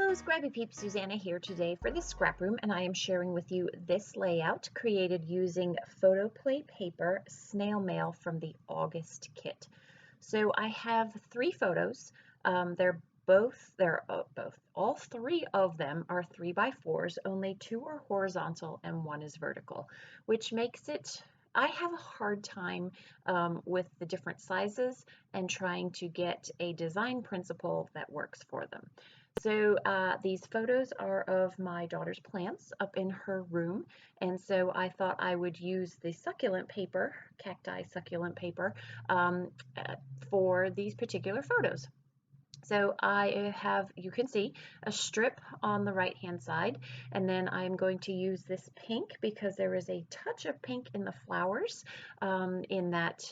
Hello Scrappy Peeps, Suzanna here today for the scrap room, and I am sharing with you this layout created using PhotoPlay Paper Snail Mail from the August kit. So I have three photos. All three of them are 3x4s, only two are horizontal and one is vertical, which makes it I have a hard time with the different sizes and trying to get a design principle that works for them. So these photos are of my daughter's plants up in her room, and so I thought I would use the succulent paper, cacti succulent paper, um, for these particular photos. So I have, you can see, a strip on the right hand side, and then I'm going to use this pink because there is a touch of pink in the flowers in that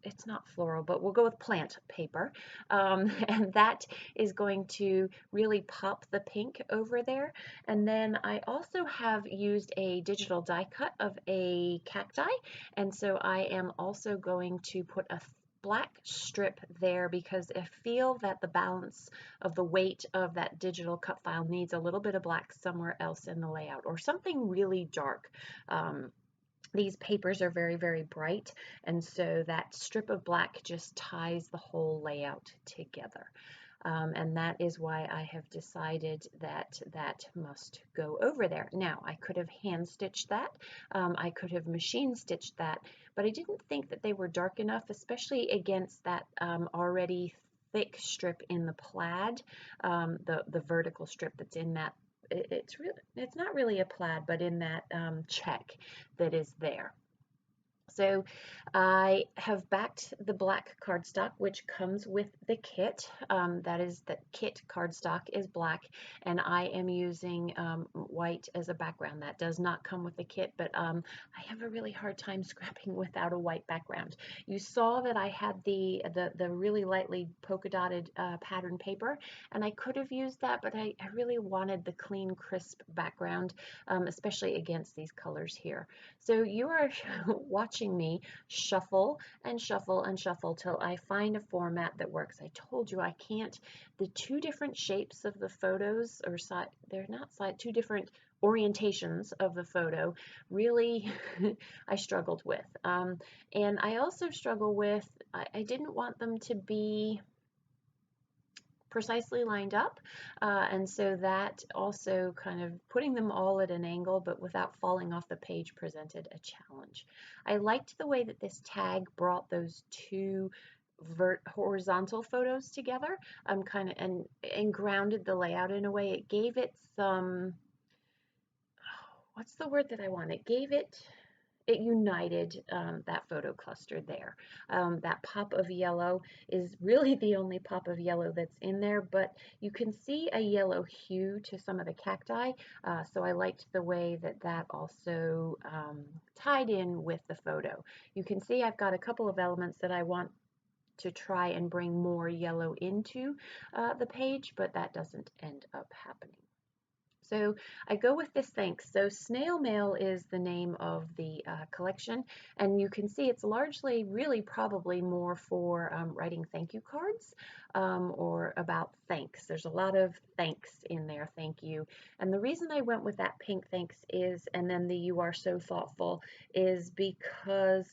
it's not floral, but we'll go with plant paper. And that is going to really pop the pink over there. And then I also have used a digital die cut of a cacti. And so I am also going to put a black strip there because I feel that the balance of the weight of that digital cut file needs a little bit of black somewhere else in the layout, or something really dark. These papers are very, very bright, and so that strip of black just ties the whole layout together. And that is why I have decided that that must go over there. Now, I could have hand stitched that, I could have machine stitched that, but I didn't think that they were dark enough, especially against that already thick strip in the plaid, the vertical strip that's in that. It's not really a plaid, but in that check that is there. So I have backed the black cardstock, which comes with the kit. That is, the kit cardstock is black, and I am using white as a background. That does not come with the kit, but I have a really hard time scrapping without a white background. You saw that I had the really lightly polka dotted pattern paper, and I could have used that, but I really wanted the clean, crisp background, especially against these colors here. So you are watching me shuffle and shuffle and shuffle till I find a format that works. I told you I can't, the two different shapes of the photos, or side, they're not side, two different orientations of the photo, really I struggled with. And I also struggle with, I didn't want them to be precisely lined up, and so that also kind of putting them all at an angle but without falling off the page presented a challenge. I liked the way that this tag brought those two horizontal photos together, kind of and grounded the layout in a way. It gave it some, what's the word that I want? It united that photo cluster there. That pop of yellow is really the only pop of yellow that's in there, but you can see a yellow hue to some of the cacti, so I liked the way that that also tied in with the photo. You can see I've got a couple of elements that I want to try and bring more yellow into the page, but that doesn't end up happening. So I go with this thanks. So Snail Mail is the name of the collection, and you can see it's largely really probably more for writing thank you cards or about thanks. There's a lot of thanks in there, thank you. And the reason I went with that pink thanks is, and then the you are so thoughtful, is because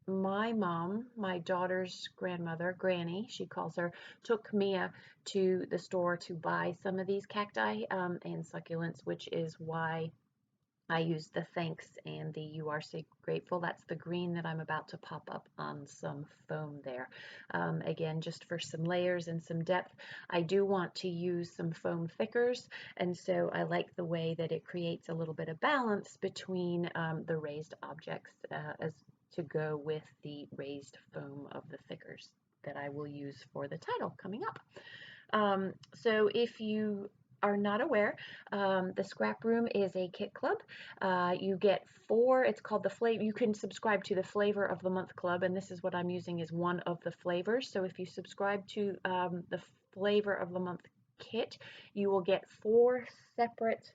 my mom, my daughter's grandmother, Granny, she calls her, took Mia to the store to buy some of these cacti and succulents, which is why I used the thanks and the you are so grateful. That's the green that I'm about to pop up on some foam there. Again, just for some layers and some depth. I do want to use some foam thickers, and so I like the way that it creates a little bit of balance between the raised objects as to go with the raised foam of the thickers that I will use for the title coming up. So if you are not aware, the Scrap Room is a kit club. You get 4, it's called the flavor, you can subscribe to the Flavor of the Month Club, and this is what I'm using as one of the flavors. So if you subscribe to the Flavor of the Month kit, you will get 4 separate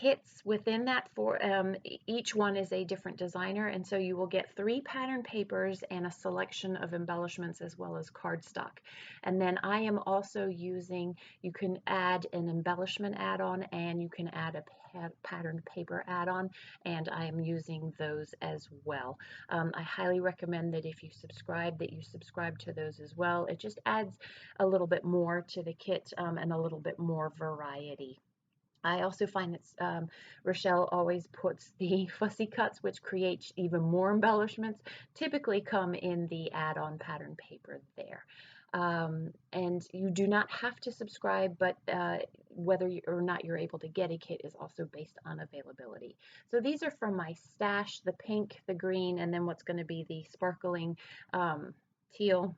kits within that for each one is a different designer, and so you will get 3 pattern papers and a selection of embellishments as well as cardstock. And then I am also using, you can add an embellishment add-on and you can add a pattern paper add-on, and I am using those as well. I highly recommend that if you subscribe, that you subscribe to those as well. It just adds a little bit more to the kit and a little bit more variety. I also find that Rochelle always puts the fussy cuts, which create even more embellishments, typically come in the add-on pattern paper there. And you do not have to subscribe, but whether or not you're able to get a kit is also based on availability. So these are from my stash, the pink, the green, and then what's going to be the sparkling teal.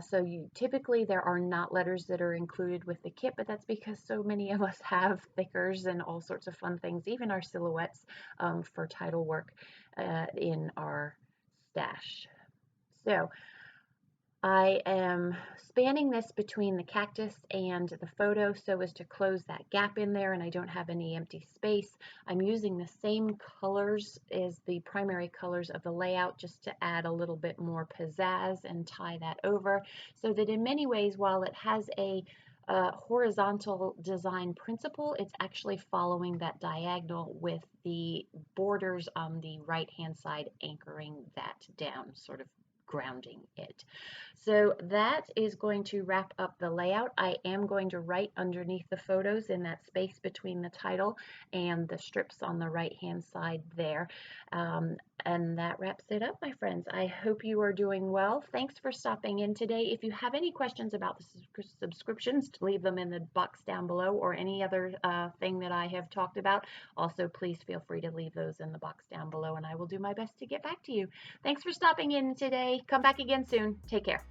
So typically there are not letters that are included with the kit, but that's because so many of us have thickers and all sorts of fun things, even our silhouettes for title work in our stash. So I am spanning this between the cactus and the photo so as to close that gap in there, and I don't have any empty space. I'm using the same colors as the primary colors of the layout just to add a little bit more pizzazz and tie that over, so that in many ways, while it has a horizontal design principle, it's actually following that diagonal with the borders on the right hand side anchoring that down, sort of grounding it. So that is going to wrap up the layout. I am going to write underneath the photos in that space between the title and the strips on the right hand side there. And that wraps it up, my friends. I hope you are doing well. Thanks for stopping in today. If you have any questions about the subscriptions, leave them in the box down below, or any other thing that I have talked about. Also, please feel free to leave those in the box down below, and I will do my best to get back to you. Thanks for stopping in today. Come back again soon. Take care.